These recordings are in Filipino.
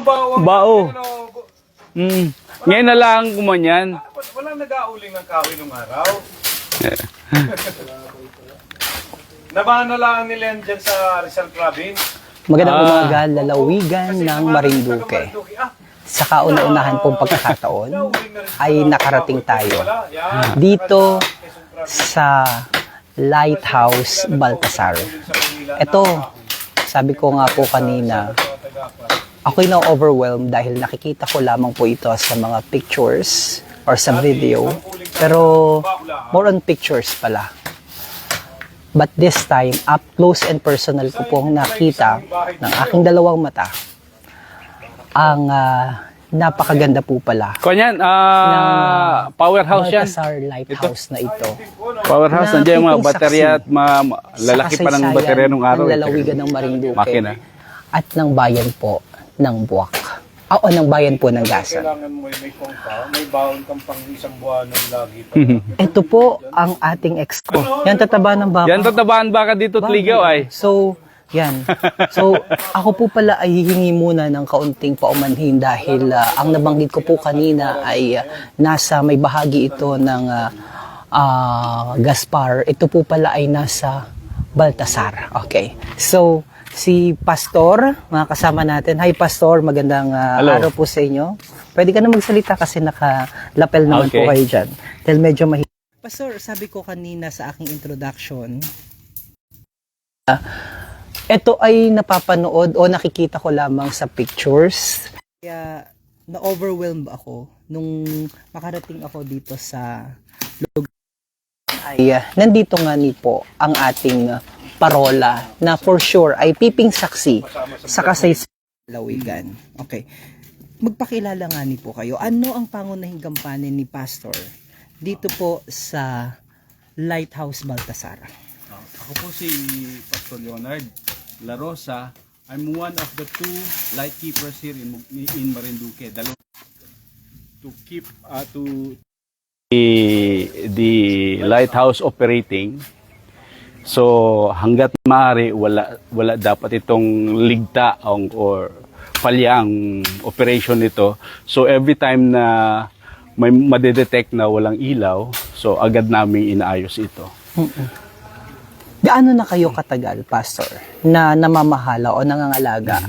bawang. Bao. Ngayon na lang kumanyan. Walang nag-auling ng kahoy nung araw. Nabahan na lang nila yan dyan sa Rizal Province. Magandang umaga, lalawigan ng Marinduque. Sa kauna-unahan pong pagkakataon ay nakarating tayo dito sa Lighthouse Baltasar. Ito, sabi ko nga po kanina, ako'y na-overwhelmed dahil nakikita ko lamang po ito sa mga pictures or sa video. Pero more on pictures pala. But this time, up close and personal ko pong nakita ng aking dalawang mata ang napakaganda po pala. Kanyan, powerhouse yan. Baltasar Lighthouse na ito. Powerhouse, nandiyan yung mga baterya at lalaki pa ng baterya nung araw. Ng lalawigan ng Marinduque. Makina. At ng bayan po ng Buwak. O ng bayan po ng Gasan. Kailangan mo may kongka, may baon kang pang isang buwan ng lagi. Ito po ang ating exco. Yan tataba ng baka. Yan tatabaan baka dito Tligaw ay. So, yan. So, ako po pala ay hihingi muna ng kaunting paumanhin dahil ang nabanggit ko po kanina ay nasa may bahagi ito ng Gaspar. Ito po pala ay nasa Baltasar. Okay. So, si Pastor, mga kasama natin. Hi Pastor, magandang araw po sa inyo. Pwede ka na magsalita kasi nakalapel naman po kayo dyan. Dahil medyo mahirap. Pastor, sabi ko kanina sa aking introduction, ito ay napapanood o nakikita ko lamang sa pictures. Kaya na-overwhelmed ako nung makarating ako dito sa lugar. Ay, nandito nga ni po ang ating parola na for sure ay piping saksi sa kasaysayan lalawigan. Okay. Magpakilala nga ni po kayo. Ano ang pangunahing gampanin ni Pastor dito po sa Lighthouse Baltasar? Ako po si Pastor Leonard La Rosa. I'm one of the two light keepers here in Marinduque. To keep the lighthouse operating. So hangga't maaari wala dapat itong ligta or palyang operation nito. So every time na may madedetect na walang ilaw, so agad naming inaayos ito. Gaano na kayo katagal, Pastor, na namamahala o nangangalaga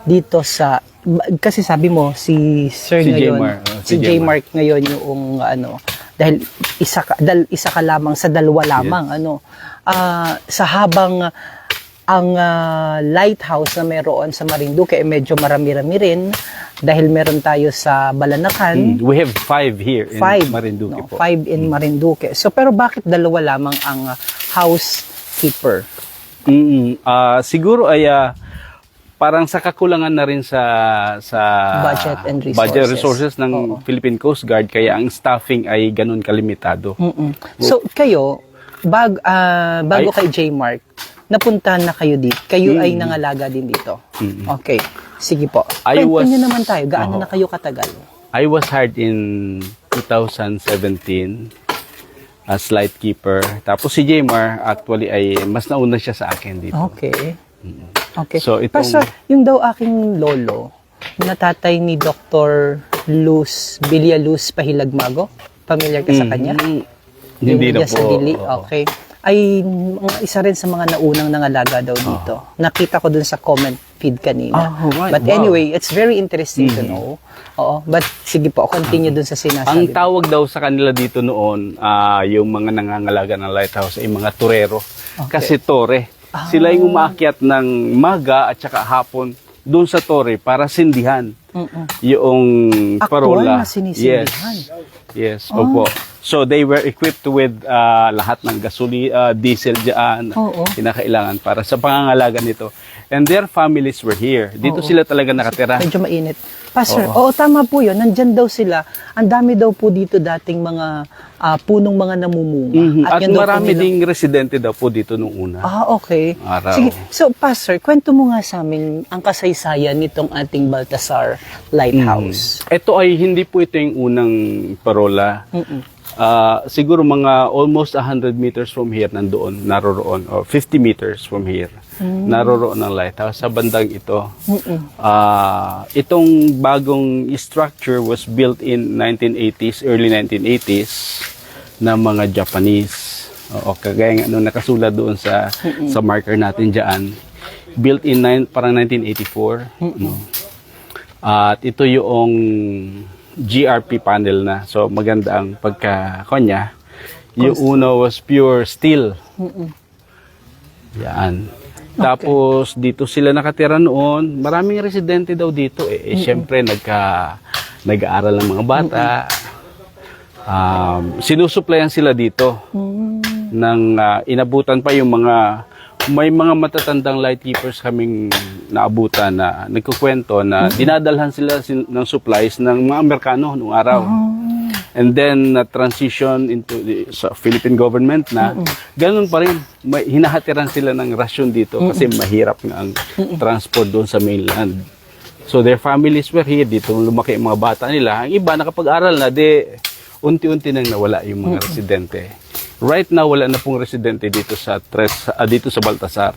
dito sa, kasi sabi mo si Sir Si ngayon, J-Mark, si J-Mark ngayon yung dahil isa ka lamang sa dalawa lamang sa habang ang lighthouse na meron sa Marinduque ay medyo marami-rami rin dahil meron tayo sa Balanacan. We have 5 here in Marinduque po. 5 in Marinduque. So pero bakit dalawa lamang ang housekeeper? Siguro ay parang sa kakulangan na rin sa Budget and resources. Budget resources ng Philippine Coast Guard kaya ang staffing ay ganun kalimitado. So kayo bago kay J-Mark, napuntahan na kayo dito. Kayo ay nangalaga din dito. Okay. Sige po. Kwento nyo naman tayo. Gaano na kayo katagal? I was hired in 2017 as light keeper. Tapos si J-Mar actually ay mas nauna siya sa akin dito. Okay. Okay. So, Pastor, yung daw aking lolo, na tatay ni Dr. Villaluz Pahilagmago, familiar ka sa kanya? Hindi na Sa po. Dili, okay. Ay isa rin sa mga naunang nangalaga daw dito. Nakita ko dun sa comment feed kanina. Right. But anyway, it's very interesting to know. Oo. But sige po, continue dun sa sinasabi. Ang tawag daw sa kanila dito noon, yung mga nangangalaga ng lighthouse ay mga torero. Kasi tore. Sila yung umaakyat ng maga at saka hapon doon sa tore para sindihan yung parola. Actual na sinisindihan. Yes, opo. So they were equipped with lahat ng diesel dyan, kinakailangan para sa pangangalaga nito. And their families were here. Dito sila talaga nakatira. Medyo mainit. Pastor, tama po yun. Nandyan daw sila. Ang dami daw po dito dating mga punong mga namumunga. At marami ding residente daw po dito nung una. Okay. Araw. Sige. So, Pastor, kwento mo nga sa amin ang kasaysayan nitong ating Baltasar Lighthouse. Ito ay hindi po ito yung unang parola. siguro mga almost 100 meters from here naroroon, or 50 meters from here, naroroon ang lighthouse sa bandang ito. Itong bagong structure was built in 1980s, early 1980s, ng mga Japanese. Oo, kagaya nga nung nakasulat doon sa marker natin dyan, built in parang 1984. No? At ito yung GRP panel na. So maganda ang pagka-konya. Yung una was pure steel. Yan. Tapos dito sila nakatira noon. Maraming residente daw dito eh. Siyempre nag-aaral ng mga bata. Sinusuplayan sila dito ng inabutan pa yung may mga matatandang lightkeepers kaming naabutan na nagkukwento na dinadalhan sila ng supplies ng mga Amerikano noong araw. And then transition into sa Philippine government na ganun pa rin. Hinahatiran sila ng rasyon dito kasi mahirap nga ang transport doon sa mainland. So their families were here, dito lumaki ang mga bata nila. Ang iba nakapag-aral na, unti-unti nang nawala yung mga residente. Right now, wala na pong residente dito sa dito sa Baltasar.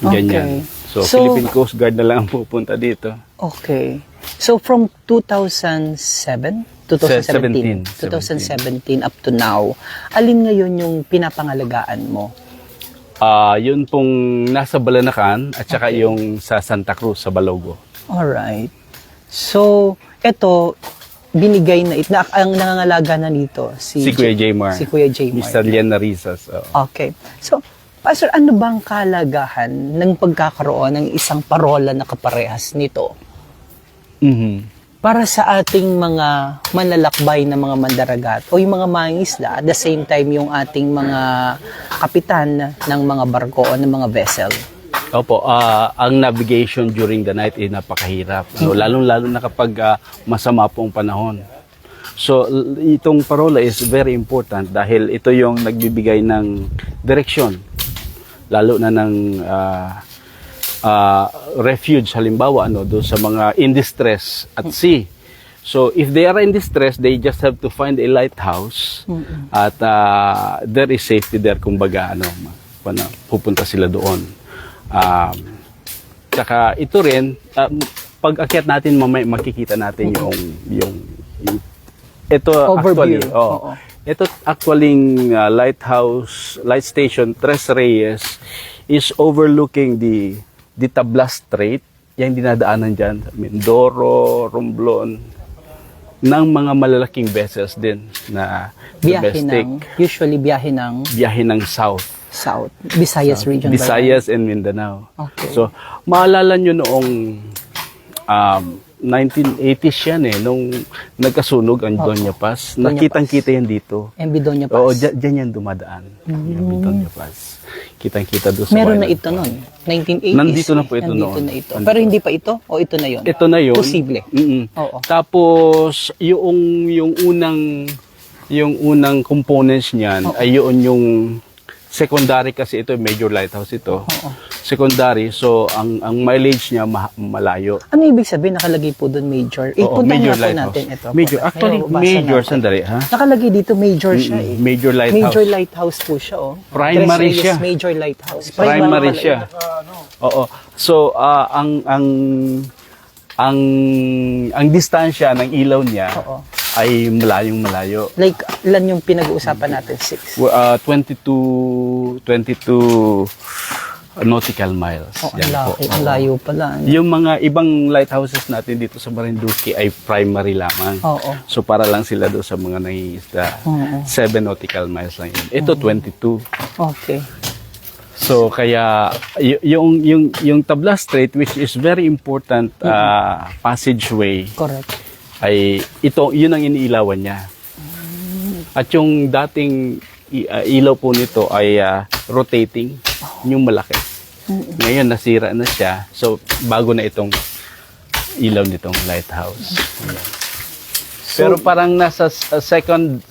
Ganyan. So, Philippine Coast Guard na lang ang pupunta dito. Okay. So, from 2017 up to now, alin ngayon yung pinapangalagaan mo? Yun pong nasa Balanacan at saka yung sa Santa Cruz, sa Balogo. Alright. So, eto, binigay na ang nangangalaga na nito si Kuya Jaymar. Si Kuya Jaymar. Mr. Lian Narizas. Okay. So, Pastor, ano bang kalagahan ng pagkakaroon ng isang parola na kaparehas nito? Para sa ating mga manlalakbay na mga mandaragat o yung mga mangingisda, at the same time yung ating mga kapitan ng mga barko o ng mga vessel. Opo, ang navigation during the night ay napakahirap. So, lalong-lalo na kapag masama po ang panahon. So, itong parola is very important dahil ito yung nagbibigay ng direksyon. Lalo na ng refuge, halimbawa, doon sa mga in distress at sea. So, if they are in distress, they just have to find a lighthouse at there is safety there, kumbaga, pupunta sila doon. Saka ito rin, pag akyat natin mamaya makikita natin yung ito overview. Actually, ito actually light station Tres Reyes is overlooking the Tablas Strait, yung dinadaanan diyan, Mindoro, Romblon, ng mga malalaking vessels din na domestic. Usually biyahe ng south. Visayas region. Visayas and Mindanao. Okay. So, maalala nyo noong 1980s yan nung nagkasunog ang Doña Paz. Nakitang-kita yan dito. MB Doña Paz. Oo, dyan yan dumadaan. MB Doña Paz. Kitang-kita doon sa meron na ito noon. 1980s. Nandito na po ito noon. Na ito. Pero hindi pa ito? O ito na yun? Ito na yun. Posible. Oo. Tapos, yung unang components niyan ay yun yung secondary, kasi ito major lighthouse ito. Secondary, so ang mileage niya malayo. Ano ibig sabihin nakalagay po doon major? Major nga po lighthouse. natin ito. Major. Actually, major, sandali ha. Nakalagay dito major siya eh. Major lighthouse. Major lighthouse po siya Primary Tres Reyes siya. Major lighthouse. Primary siya. Oo. So ang distansya ng ilaw niya ay malayong-malayo. Like, ilan yung pinag-uusapan natin? 6? 22 nautical miles. Ang layo pala. Yung mga ibang lighthouses natin dito sa Marinduque ay primary lamang. So, para lang sila doon sa mga nangingisda. 7 nautical miles lang yun. Ito, 22. Okay. So, kaya, yung Tablas Strait, which is very important passageway, correct, ay yun ang iniilawan niya. At yung dating ilaw po nito ay rotating, yung malaki. Ngayon nasira na siya, so bago na itong ilaw nitong lighthouse. Pero parang nasa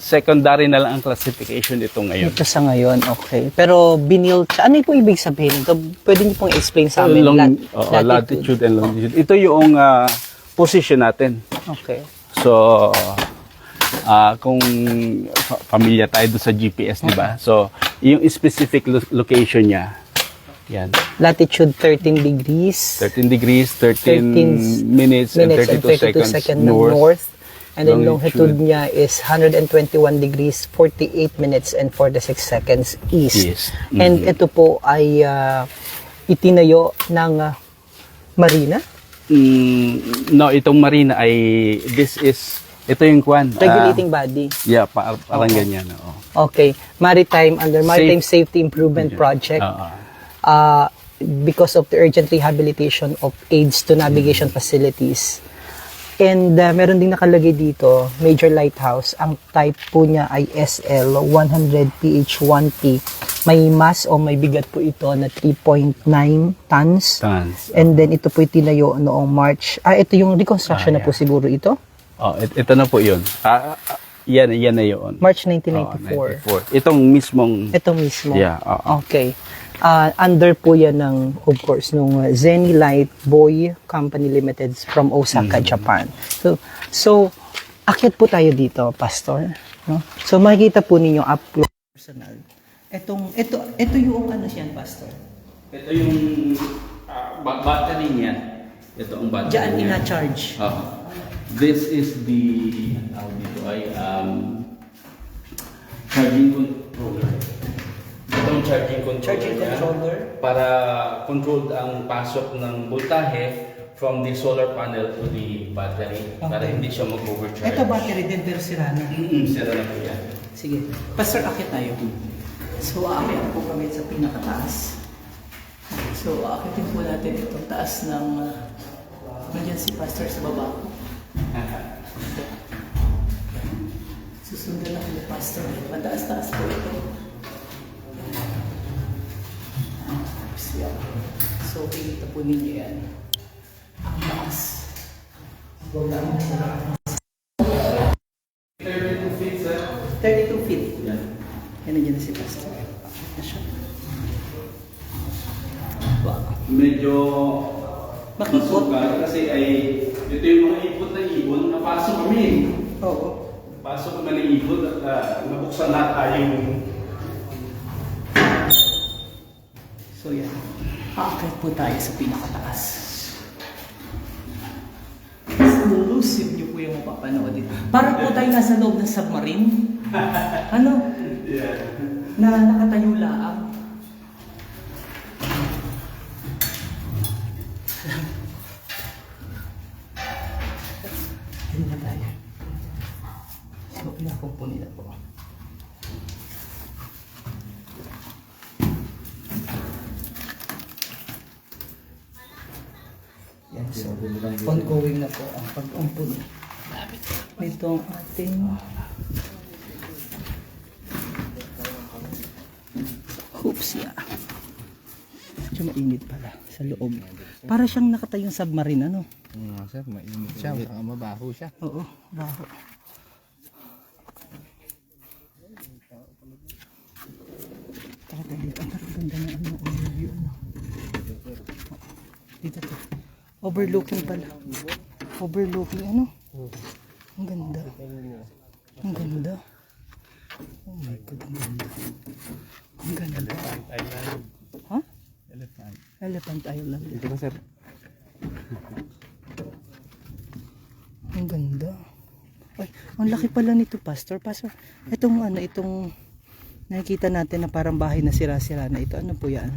secondary na lang ang classification nito ngayon. Ito sa ngayon, okay. Pero binilt siya. Ano po ibig sabihin ito? Pwede niyo pong explain sa amin? Latitude and longitude. Ito yung position natin. Okay. So, kung familiar tayo doon sa GPS, di ba? So, yung specific location niya, yan. Latitude 13 degrees. 13 degrees, 13 minutes, and 32 seconds north. And then longitude niya is 121 degrees, 48 minutes, and 46 seconds east. And ito po ay itinayo ng marina? No, itong marina ay, ito yung kwan. Regulating body. Yeah, parang ganyan. Oo. Okay. Under Maritime Safety Improvement Project. Because of the urgent rehabilitation of aids to navigation facilities. And meron ding nakalagay dito, Major Lighthouse. Ang type po niya ay SL 100PH1P. May mass o may bigat po ito na 3.9 tons. And then ito po itinayo noong March. Ito yung reconstruction na po siguro ito? Ito na po yun. Yan na yun. March 1994. Itong Ito mismo. Yeah. Okay. Under po yan ng, of course, nung Zenny Light Boy Company Limited from Osaka, Japan. So, akyat po tayo dito, Pastor. No? So, makikita po ninyo up close personal. Ito yung ano siyan, Pastor? Ito yung battery niya. Ito ang battery Diyan niya. ina-charge. This is the charging controller. Itong charging controller para controlled ang pasok ng voltahe from the solar panel to the battery para hindi siya mag-overcharge. Ito battery din pero sira na. Sira na po yan. Sige. Pastor, akit tayo. So, aakyat po kami sa pinakataas. So, aakitin po natin itong taas ng emergency pastor sa baba. Susundan ako ni pastor. Mataas-taas po ito. So, kita po ninyo yan. Ang taas. 32 feet, sir. 32 feet. Yan. Yan nandiyan na si pastor. Wow. Medyo Makipot. kasi ay ito yung mga ipot na ibon. Napasok kami. Oo. Pasok kami ng ibon at nabuksan na tayong. So yan. Aakyat po tayo sa pinakataas. Exclusive niyo po yung mapapanood dito. Para po tayo nasa loob ng submarine. Ano? Yeah. Na nakatayo laang. Hindi na tayo. So, pinakong po nila po. Yan, so, ongoing na po ang pag-umpun nitong ating hoops ya. Medyo mainit pala sa loob. Para siyang nakatayong submarine, ano? Sir, mainit siya. Mabaho siya. Oo, baho. Talaga dito. Ang ganda na ano, overview. Ano. Dito to. Overlooking pala. Overlooking ano? Ang ganda. Ang ganda. Oh my God, ang ganda. Ang ganda. Ha? Elephant Island. Dito ba, sir? Ang ganda. Ay, ang laki pala nito, Pastor. Pastor, itong ano, itong nakikita natin na parang bahay na sira-sira na ito. Ano po yan?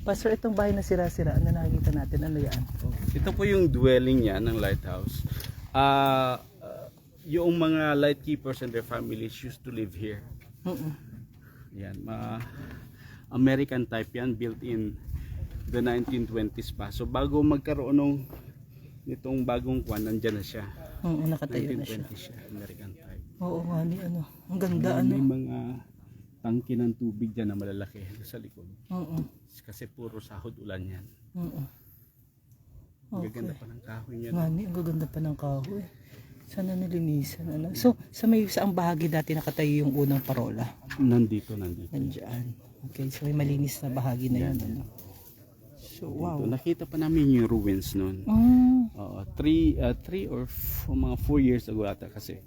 Pastor, itong bahay na sira-sira na nakikita natin, ano yan? Ito po yung dwelling niya ng lighthouse. Yung mga lightkeepers and their families used to live here. Yan, American type yan, built in the 1920s pa. So bago magkaroon nitong bagong kwan, nandyan na siya. Oo, nakatayo na 1920 siya. siya, American type. Oo nga, ano. Ang ganda, May ano. mga tangke ng tubig dyan na malalaki sa likod. Oo. Kasi puro sahod ulan yan. Oo. Ang Okay. gaganda pa ng kahoy niya. Nga, ang gaganda pa ng kahoy. Sana nilinisan, ano. So, saang bahagi dati nakatayo yung unang parola? Nandito. Nandiyan. Okay, so may malinis na bahagi na yun, ano. So, wow. Dito, nakita pa namin yung ruins noon. Oh, Three or mga 4 years ago ata kasi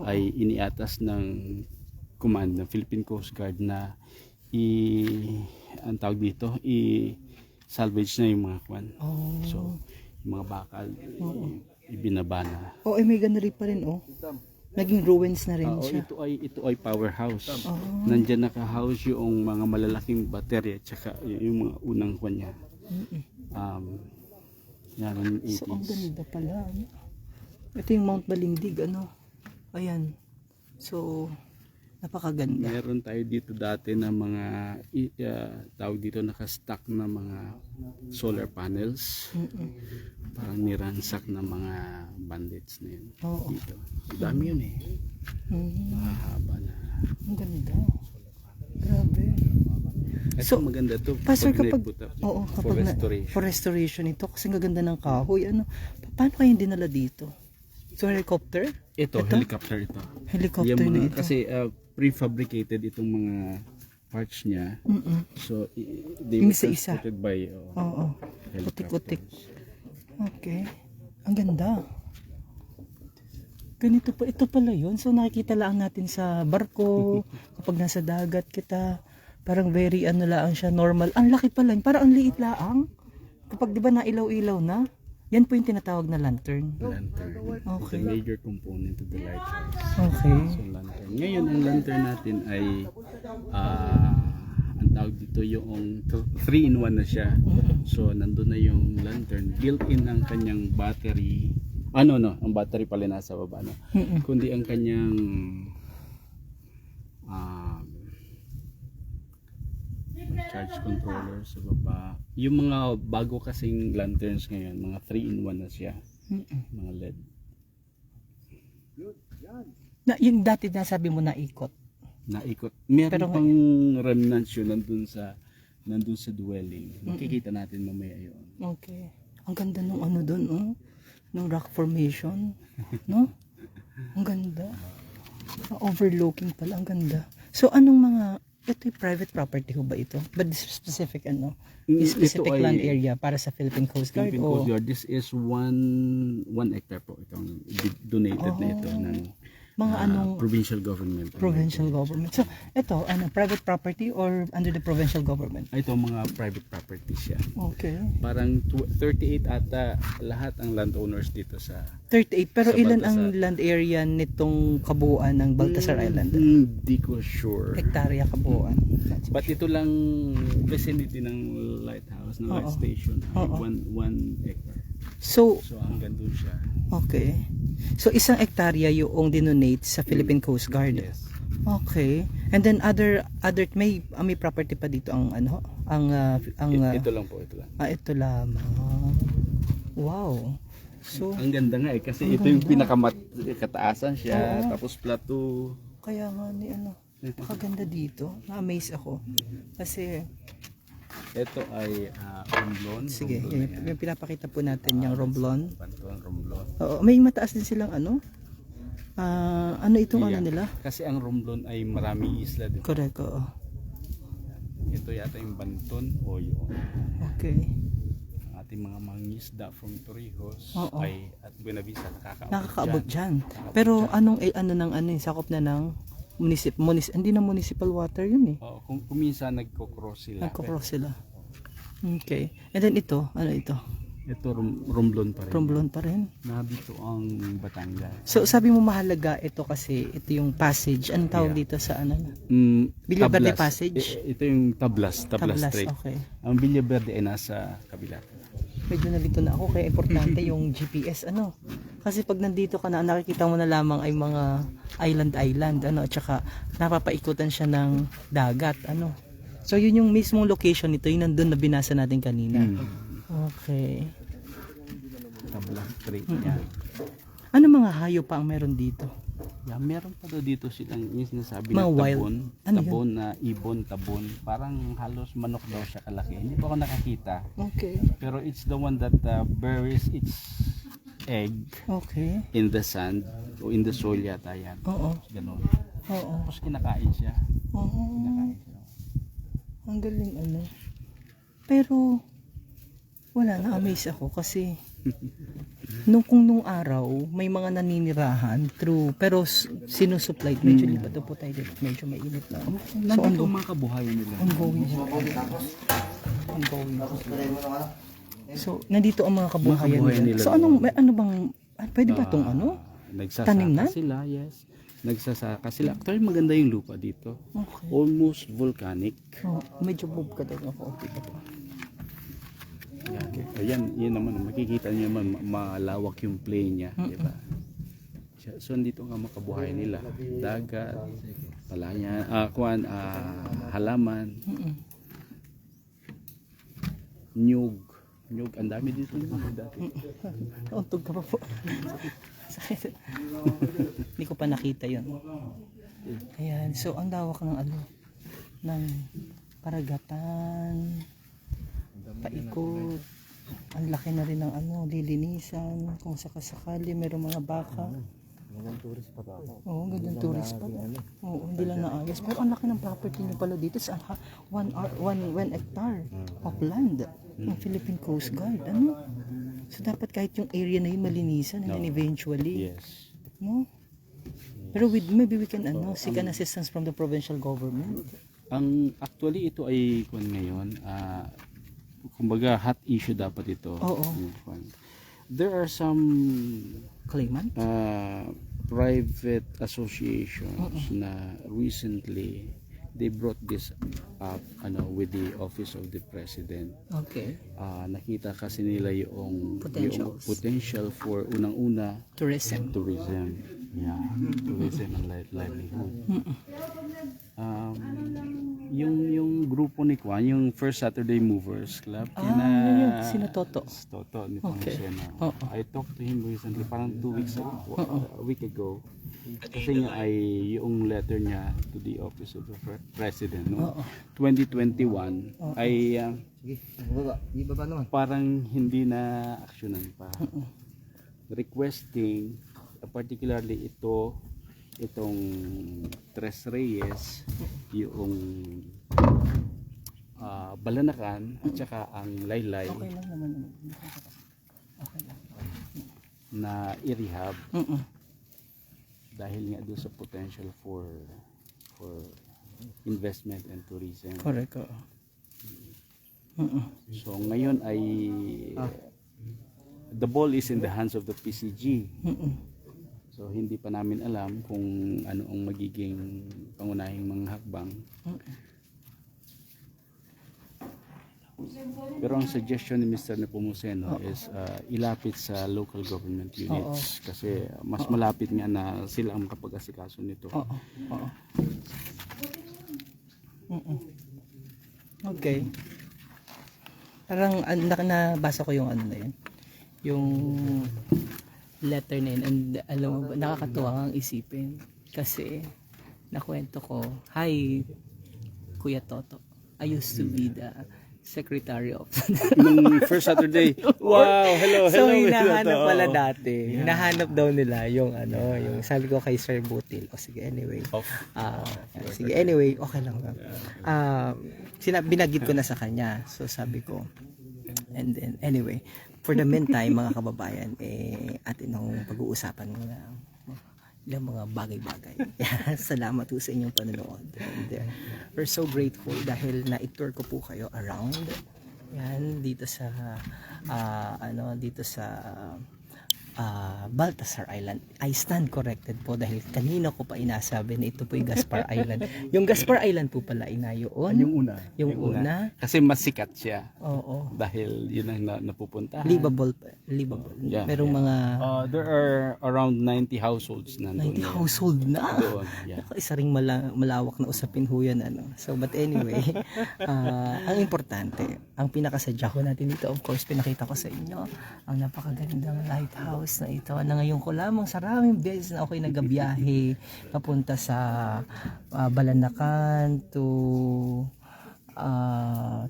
ay iniatas ng command ng Philippine Coast Guard na ang tawag dito, i-salvage na yung mga kwan. So, yung mga bakal, ibinaba na. may ganari pa rin, Naging ruins na rin siya. Ito ay powerhouse. Nandiyan naka-house yung mga malalaking baterya at saka yung mga unang kwan niya. Yan, ng 80s. So, ang ganda pala. Ito yung Mount Balindig, Ayan. So, napakaganda. Meron tayo dito dati na mga tawag dito naka-stack na mga solar panels. Parang niransak na mga bandits na yun. Dito. Dami yun eh. Mahaba na. Ang ganda. Grabe. Ito maganda to. Pastor, kapag for restoration. For restoration ito, kasi ang ganda ng kahoy. Paano kayo dinala dito? So, helicopter? Ito, helicopter ito. Helicopter Yung na mga, ito. kasi prefabricated itong mga parts niya. So, they Yung were isa-isa. transported by helicopters. Putik-putik. Okay. Ang ganda. Ganito pa. Ito pala yun. So, nakikita lang natin sa barko. Kapag nasa dagat kita. Parang very lang siya, normal. Ang laki pala. Parang ang liit lang. Kapag di ba nailaw-ilaw na, yan po yung tinatawag na lantern. Lantern. Okay. It's a major component of the lighthouse. Okay. So, lantern. Ngayon, ang lantern natin ay ang tawag dito yung 3-in-1 na siya. So, nandun na yung lantern. Built-in ang kanyang battery. Ang battery pala nasa baba. Kundi ang kanyang charge controller sa baba. Yung mga bago kasing lanterns ngayon, mga 3-in-1 na siya. Mga LED. Yung dati na sabi mo na ikot. Naikot. Meron Pero pang remnants yun nandun sa dwelling. Makikita natin mamaya yun. Okay. Ang ganda nung doon, nung rock formation, no? Ang ganda. Overlooking pala, ang ganda. So, ito yung private property ho ba ito? But this specific, specific Ito ay land area para sa Philippine Coast Guard? Philippine Coast Guard. This is 1 hectare po. Itong donated na ito ng mga provincial government. provincial government. So, ito, private property or under the provincial government? Ito mga private property siya. Okay. Parang 38 ata lahat ang landowners dito sa 38. Pero Sa ilan ang Baltasar. land area nitong kabuuan ng Baltasar Island? Hindi ko sure. Hektarya kabuuan. But ito lang vicinity ng lighthouse, ng light station, ay 1 hectare. So, So hanggang doon siya. okay. So, 1 hektarya yung dinonate sa Philippine Coast Guard. Yes. Okay. And then other may property pa dito ang Ito lang po, ito lang. ito lamang. Wow. So, Ang ganda nga kasi ito yung pinakamataasan siya, tapos plateau. kaya nga napakaganda dito. Na-amaze ako. Kasi, Ito ay romblon. sige, Romblon na yan. yung pinapakita po natin yung romblon. Bantuan romblon. Oo, may mataas din silang itong Yeah. nila? Kasi ang romblon ay maraming isla din. Correct, oo. Ito yata yung banton o yun. Okay. Ang ating mga mangisda from Torrijos Oo. at Buenavista Nakakaabot dyan. Pero yung sakop na ng hindi na municipal water yun eh. Kung minsan nagko-cross sila. Nagko-cross sila. Okay. And then ito, ito? Ito romblon pa rin. Romblon pa rin. Dito ang Batangas. So sabi mo mahalaga ito kasi ito yung passage. Anong tawag dito sa Villa Verde Tablas. Passage? Ito yung Tablas Strait. Okay. Ang Villa Verde ay nasa kabila. Medyo nalito na ako kaya importante yung GPS Kasi pag nandito ka na nakikita mo na lamang ay mga island at saka napapaikutan siya ng dagat So yun yung mismong location nito, yung nandun na binasa natin kanina. Okay. Tablas Strait yan. Ano mga hayop pa ang meron dito? Yeah, meron pa daw dito silang yung sinasabi Mga na wild. tabon. Ano Tabon na ibon, tabon. Parang halos manok daw siya kalaki. Hindi pa ako nakakita. Okay. Pero it's the one that buries its egg Okay. in the sand o in the soil yata yan. Oo. Ganon. Oo. Tapos kinakain siya. Oo. Kinakain siya. Ang galing Pero Wala, na-amaze ako kasi nung araw may mga naninirahan through pero sinusupply medyo lipat po tayo dito, medyo mainit na. So Nandito ang mga kabuhayan nila. ongoing. So nandito ang mga kabuhayan kabuhayan nila. nila. So anong ano bang pwede ba tong ano? Nagsasaka Tanim na? sila, yes. Nagsasaka sila. Actually, maganda yung lupa dito. Okay. Almost volcanic. Oh, medyo bob ka din ako. Okay pa to. Ayan, yun naman, makikita niyo naman, malawak yung plain niya, di ba? So, andito nga makabuhay nila. Dagat, palayan, halaman, nyug. Nyug, ang dami dito dati. Untog ka pa po. Sakit. Hindi ko pa nakita yun. Ayan, so ang lawak ng ano, ng karagatan, paikot. Ang laki na rin ng ano, lilinisan. Kung sakasakali, mayroong mga baka. Magandang tourist pa ba ako? Oo, gandang tourist pa. Oo, hindi lang naayos. Pero ang laki ng property nyo pala dito sa 1 hectare of land ng Philippine Coast Guard. Ano? So dapat kahit yung area na yun malinisan and then eventually, Yes. no? Pero maybe we can seek an assistance from the provincial government. Actually, ito ay kung ngayon, kumbaga hot issue dapat ito. Oo. There are some Claimant? private associations na recently they brought this up with the office of the president. Okay. Nakita kasi nila yung Potentials. potential for unang-una Tourism. Yeah, tourism and livelihood. Yung grupo ni Kwan, yung First Saturday Movers Club, Yun. Sino Toto? Toto ni Okay. Pangusena. Oo. I talked to him recently, parang 2 weeks ago, a week ago. Kasi nga ay yung letter niya to the office of the president, no? 2021 ay Sige, baba. Ibaba naman. parang hindi na aksyonan pa. Requesting, particularly itong Tres Reyes, yung Balanakan at saka ang Laylay Okay lang naman. Okay lang. na i-rehab dahil nga doon sa potential for investment and tourism. Correct. So ngayon ay the ball is in the hands of the PCG. So hindi pa namin alam kung ano ang magiging pangunahing mga hakbang. Pero ang suggestion ni Mr. Nepomuceno is ilapit sa local government units kasi mas malapit nga na sila ang makapag-asikaso nito. Okay. Parang nabasa ko yung ano na yun. Yung letter na yun. And alam mo ba, nakakatuwa ang isipin. Kasi nakwento ko, hi Kuya Toto. I used to be the secretary of Nung First Saturday. Wow, hello. So hinahanap pala dati. Hinahanap daw nila yung yung sabi ko kay Sir Butil. O sige, anyway. Sige, anyway, okay lang. Binagit ko na sa kanya. So sabi ko, and then anyway, for the meantime, mga kababayan, atin ang pag-uusapan muna ilang mga bagay-bagay. Salamat po sa inyong panonood. And we're so grateful dahil na-tour ko po kayo around yan dito sa Baltasar Island. I stand corrected po dahil kanina ko pa inasabi na ito po yung Gaspar Island. Yung Gaspar Island po pala inayoon. Yung una. Kasi mas sikat siya. Oo. Dahil yun ang napupuntahan. Livable. Yeah, Merong mga there are around 90 households na 90 household na. doon. Yeah. Isa ring malawak na usapin ho yan. So but anyway, ang importante, ang pinakasadya ko natin dito, of course, pinakita ko sa inyo ang napakagandang lighthouse na ito na ngayon ko lamang sa maraming beses na ako'y nagabiyahe papunta sa Balanakan to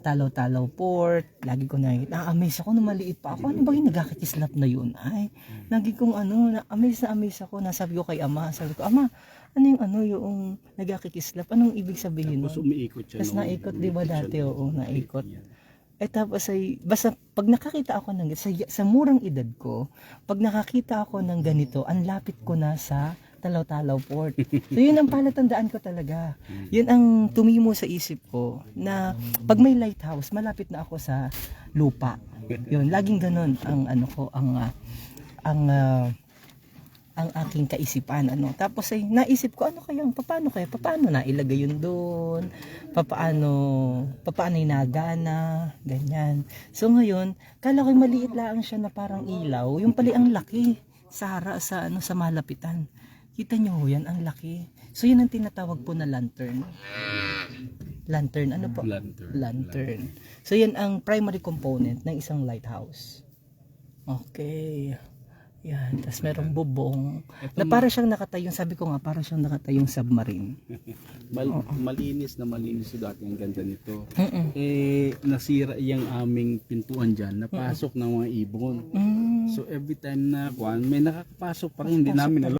Talaw-Talaw Port. Lagi ko na-amaze ako nung maliit pa ako. Ano ba yung nagkakikislap na yun? Ay, lagi kong na-amaze ako. Nasabi ko kay Ama, sabi ko, Ama, ano yung nagkakikislap? Anong ibig sabihin? Tapos umiikot siya. Tapos naikot, di ba dati? Oo, naikot. tapos ay, basta pag nakakita ako ng, sa murang edad ko, pag nakakita ako ng ganito, ang lapit ko na sa Talaw-Talaw Port. So yun ang palatandaan ko talaga. Yun ang tumimo sa isip ko na pag may lighthouse, malapit na ako sa lupa. Yun, laging ganun ang ano ko, ang aking kaisipan, ano. Tapos ay naisip ko, paano na ilagay yun doon, paano inagana, ganyan. So ngayon, kala ko maliit lang siya na parang ilaw, yung pala ang laki sa malapitan. Kita nyo ho, yan ang laki. So yun ang tinatawag po na lantern. Lantern, ano po? Lantern. So yan ang primary component ng isang lighthouse. Okay. Yan, tapos merong bubong na para siyang nakatayong, sabi ko nga, para siyang nakatayong submarine. Malinis dati ang ganda nito. Nasira yung aming pintuan dyan, napasok ng mga ibon. So every time na may nakakapasok pa rin, hindi namin alam.